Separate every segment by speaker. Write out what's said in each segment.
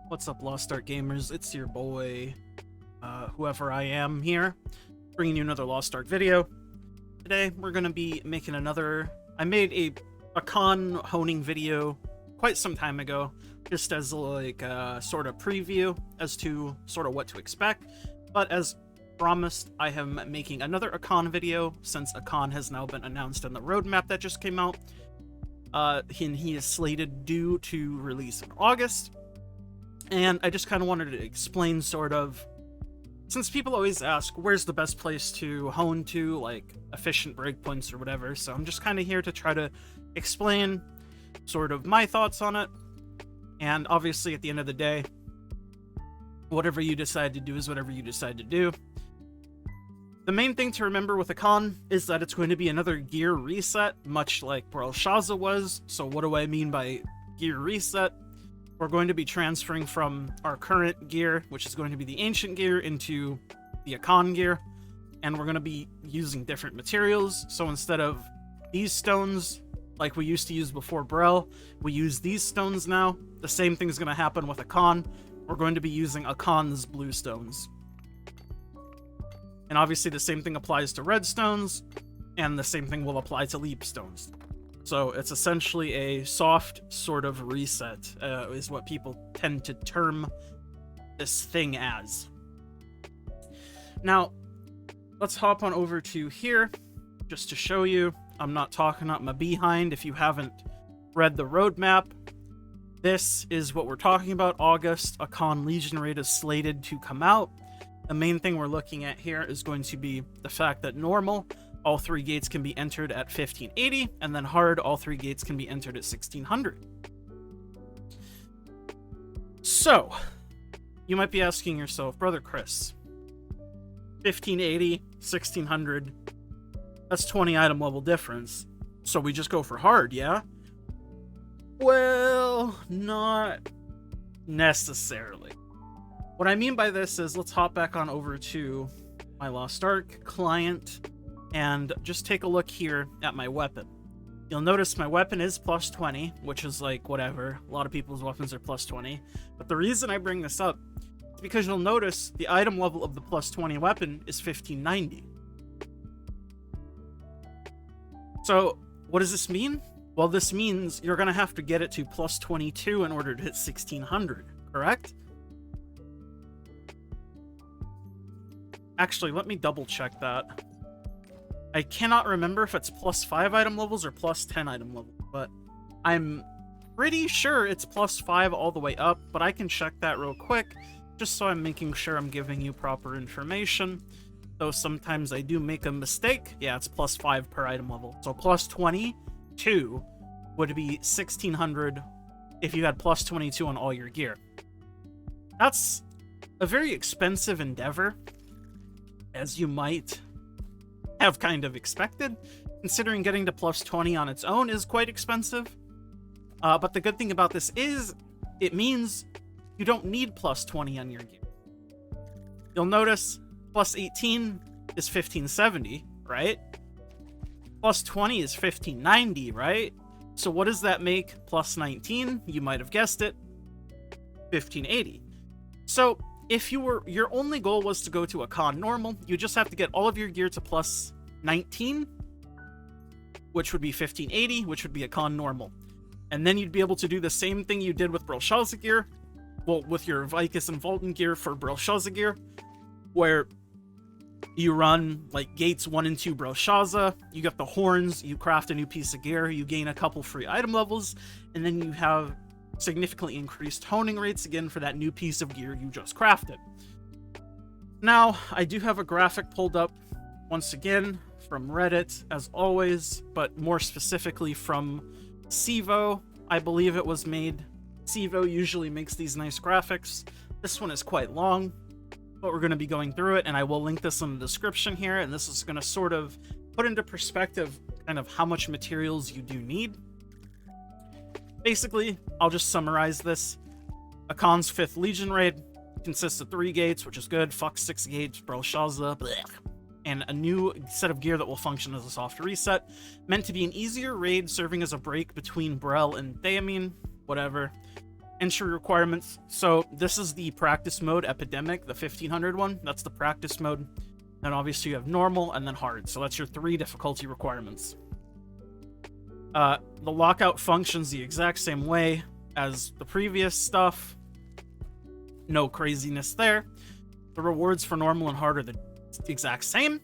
Speaker 1: What's up, Lost Ark gamers? It's your boy, whoever I am here, bringing you another Lost Ark video. Today, we're going to be making another... I made a Akkan honing video quite some time ago, just as like a sort of preview as to sort of what to expect. But as promised, I am making another Akkan video, since Akkan has now been announced in the roadmap that just came out. He is slated due to release in August. And I just kind of wanted to explain sort of, since people always ask, where's the best place to hone to, like efficient breakpoints or whatever, so I'm just kind of here to try to explain sort of my thoughts on it. And obviously at the end of the day, whatever you decide to do is whatever you decide to do. The main thing to remember with Akkan is that it's going to be another gear reset, much like Belshazzar was. So what do I mean by gear reset? We're going to be transferring from our current gear, which is going to be the ancient gear, into the Akkan gear. And we're going to be using different materials. So instead of these stones, like we used to use before Brel, we use these stones now. The same thing's going to happen with Akkan. We're going to be using Akkan's blue stones. And obviously the same thing applies to red stones, and the same thing will apply to leap stones. So it's essentially a soft sort of reset, is what people tend to term this thing as. Now, let's hop on over to here, just to show you. I'm not talking up my behind if you haven't read the roadmap. This is what we're talking about. August, Akkan Legion Raid is slated to come out. The main thing we're looking at here is going to be the fact that normal, all three gates can be entered at 1580, and then hard, all three gates can be entered at 1600. So, you might be asking yourself, Brother Chris, 1580, 1600, that's 20 item level difference, so we just go for hard, yeah? Well, not necessarily. What I mean by this is, let's hop back on over to my Lost Ark client, and just take a look here at my weapon. You'll notice my weapon is plus 20, which is like whatever. A lot of people's weapons are plus 20. But the reason I bring this up is because you'll notice the item level of the plus 20 weapon is 1590. So what does this mean? Well, this means you're going to have to get it to plus 22 in order to hit 1600, correct? Actually, let me double check that. I cannot remember if it's plus 5 item levels or plus 10 item levels, but I'm pretty sure it's plus 5 all the way up, but I can check that real quick, just so I'm making sure I'm giving you proper information. Though sometimes I do make a mistake. Yeah, it's plus 5 per item level. So plus 22 would be 1600 if you had plus 22 on all your gear. That's a very expensive endeavor, as you might have kind of expected, considering getting to plus 20 on its own is quite expensive. But the good thing about this is, it means you don't need plus 20 on your gear. You'll notice plus 18 is 1570, right? Plus 20 is 1590, right? So what does that make plus 19? You might have guessed it, 1580. So if your only goal was to go to Akkan normal, you just have to get all of your gear to plus 19, which would be 1580, which would be Akkan normal. And then you'd be able to do the same thing you did with Belshazzar gear, well, with your Vicus and Vulcan gear for Belshazzar gear, where you run like gates 1 and 2 Belshazzar, you get the horns, you craft a new piece of gear, you gain a couple free item levels, and then you have significantly increased honing rates again for that new piece of gear you just crafted. Now, I do have a graphic pulled up once again from Reddit, as always, but more specifically from Sivo. I believe it was made. Sivo usually makes these nice graphics. This one is quite long, but we're going to be going through it, and I will link this in the description here, and this is going to sort of put into perspective kind of how much materials you do need. Basically, I'll just summarize this. Akkan's 5th Legion Raid consists of 3 gates, which is good. Fuck 6 gates, Belshazzar, blech. And a new set of gear that will function as a soft reset. Meant to be an easier raid, serving as a break between Brel and Theamine, whatever. entry requirements. So this is the practice mode Epidemic, the 1500 one. That's the practice mode. And obviously you have normal and then hard. So that's your 3 difficulty requirements. The lockout functions the exact same way as the previous stuff. No craziness there. The rewards for normal and hard are the exact same.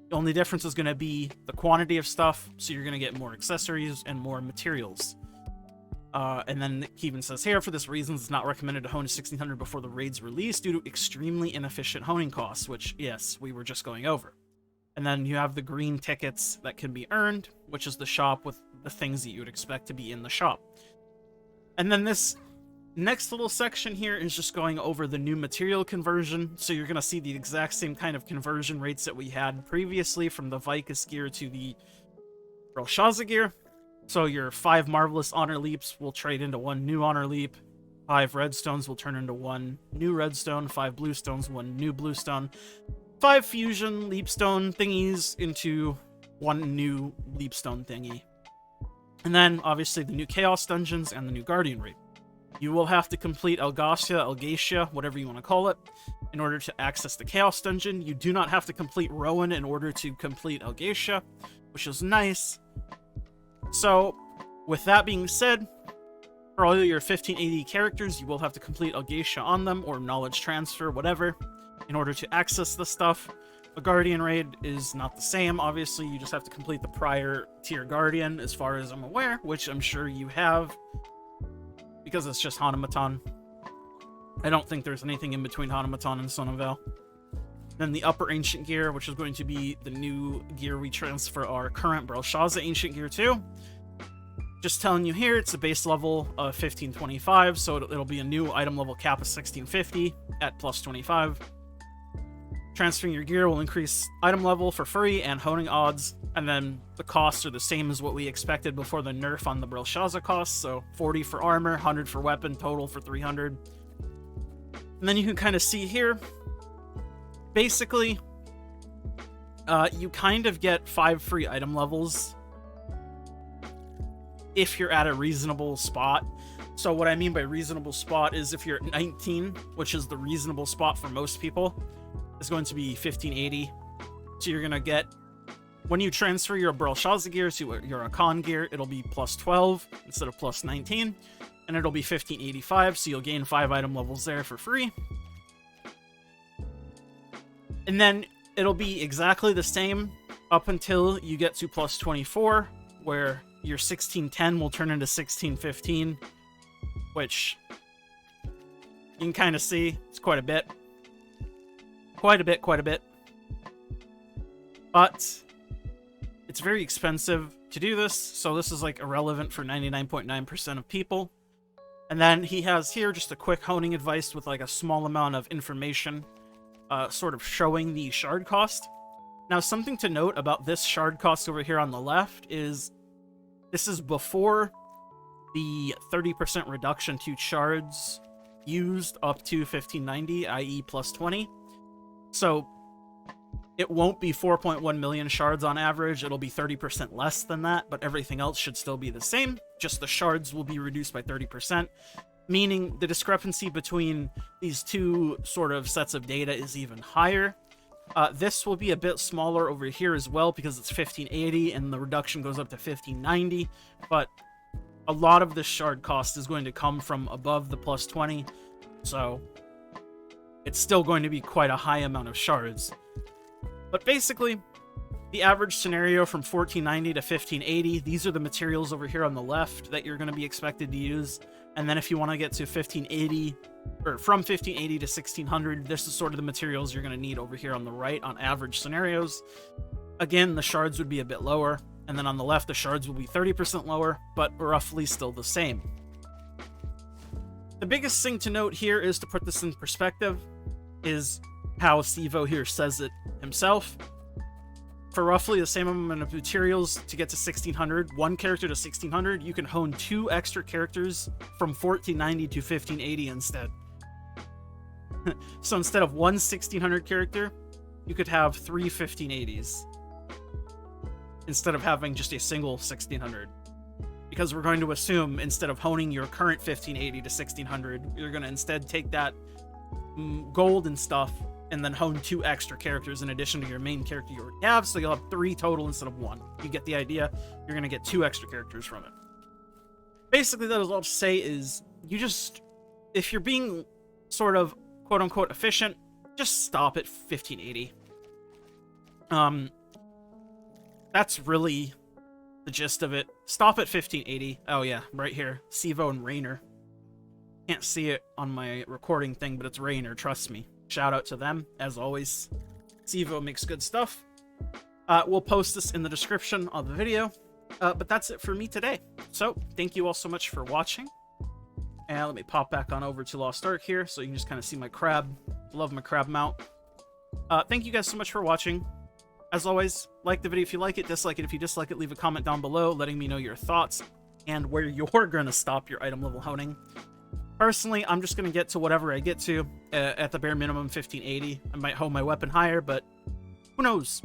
Speaker 1: The only difference is going to be the quantity of stuff. So you're going to get more accessories and more materials. And then he even says here, for this reason, it's not recommended to hone to 1600 before the raid's release due to extremely inefficient honing costs, which, yes, we were just going over. And then you have the green tickets that can be earned, which is the shop with the things that you would expect to be in the shop. And then this next little section here is just going over the new material conversion. So you're going to see the exact same kind of conversion rates that we had previously from the Vicus gear to the Belshazzar gear. So your 5 Marvelous Honor Leaps will trade into 1 new Honor Leap. 5 Redstones will turn into 1 new Redstone. 5 Bluestones, 1 new Bluestone. 5 Fusion Leapstone thingies into 1 new Leapstone thingy. And then, obviously, the new Chaos Dungeons and the new Guardian Raid. You will have to complete Elgacia, whatever you want to call it, in order to access the Chaos Dungeon. You do not have to complete Rowan in order to complete Elgacia, which is nice. So, with that being said, for all your 1580 characters, you will have to complete Elgacia on them, or Knowledge Transfer, whatever, in order to access the stuff. The Guardian Raid is not the same, obviously. You just have to complete the prior tier Guardian, as far as I'm aware, which I'm sure you have, because it's just Hanamaton. I don't think there's anything in between Hanamaton and Son of Val. Then the Upper Ancient Gear, which is going to be the new gear we transfer our current Belshazzar Ancient Gear to. Just telling you here, it's a base level of 1525, so it'll be a new item level cap of 1650 at plus 25. Transferring your gear will increase item level for free and honing odds, and then the costs are the same as what we expected before the nerf on the Belshazzar costs, so 40 for armor, 100 for weapon, total for 300. And then you can kind of see here, basically, you kind of get 5 free item levels if you're at a reasonable spot. So what I mean by reasonable spot is if you're at 19, which is the reasonable spot for most people, is going to be 1580. So you're going to get, when you transfer your Belshazzar gear to your Akkan gear, it'll be plus 12 instead of plus 19, and it'll be 1585, so you'll gain 5 item levels there for free. And then it'll be exactly the same up until you get to plus 24, where your 1610 will turn into 1615, which you can kind of see it's quite a bit. Quite a bit. But it's very expensive to do this, so this is like irrelevant for 99.9% of people. And then he has here just a quick honing advice with like a small amount of information, sort of showing the shard cost. Now, something to note about this shard cost over here on the left is this is before the 30% reduction to shards used up to 1590, i.e. plus 20. So it won't be 4.1 million shards on average, it'll be 30% less than that, but everything else should still be the same, just the shards will be reduced by 30%, meaning the discrepancy between these two sort of sets of data is even higher. This will be a bit smaller over here as well because it's 1580 and the reduction goes up to 1590, but a lot of the shard cost is going to come from above the plus 20, so it's still going to be quite a high amount of shards. But basically, the average scenario from 1490 to 1580, these are the materials over here on the left that you're going to be expected to use. And then if you want to get to 1580, or from 1580 to 1600, this is sort of the materials you're going to need over here on the right on average scenarios. Again, the shards would be a bit lower. And then on the left, the shards will be 30% lower, but roughly still the same. The biggest thing to note here is to put this in perspective is how Sivo here says it himself. For roughly the same amount of materials to get to 1600, one character to 1600, you can hone 2 extra characters from 1490 to 1580 instead. So instead of one 1600 character, you could have 3 1580s instead of having just a single 1600. because we're going to assume instead of honing your current 1580 to 1600, you're going to instead take that gold and stuff and then hone 2 extra characters in addition to your main character you already have, so you'll have 3 total instead of 1. You get the idea. You're going to get 2 extra characters from it. Basically, that is all to say is, you just, if you're being sort of quote-unquote efficient, just stop at 1580. That's really the gist of it. Stop at 1580. Oh yeah, right here. Sivo and Rainer. Can't see it on my recording thing, but it's Rainer, trust me. Shout out to them, as always. Sivo makes good stuff. We'll post this in the description of the video. But that's it for me today. So, thank you all so much for watching. And let me pop back on over to Lost Ark here, so you can just kind of see my crab. Love my crab mount. Thank you guys so much for watching. As always, like the video if you like it, dislike it if you dislike it, leave a comment down below letting me know your thoughts and where you're going to stop your item level honing. Personally, I'm just going to get to whatever I get to, at the bare minimum 1580. I might hone my weapon higher, but who knows?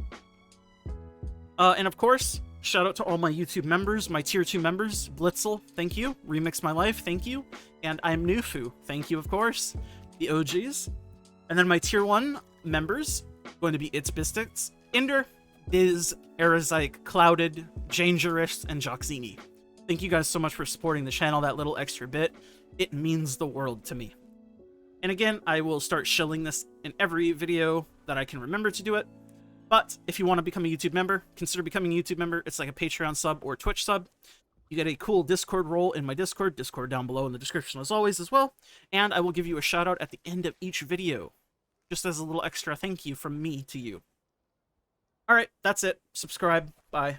Speaker 1: And of course, shout out to all my YouTube members, my tier 2 members. Blitzel, thank you. Remix My Life, thank you. And I'm Nufu, thank you, of course. The OGs. And then my tier 1 members, going to be It's Bistix, Inder, Diz, Erazyke, Clouded, Jangerist, and Joxini. Thank you guys so much for supporting the channel, that little extra bit. It means the world to me. And again, I will start shilling this in every video that I can remember to do it. But if you want to become a YouTube member, consider becoming a YouTube member. It's like a Patreon sub or Twitch sub. You get a cool Discord role in my Discord. Discord down below in the description as always as well. And I will give you a shout out at the end of each video, just as a little extra thank you from me to you. Alright, that's it. Subscribe. Bye.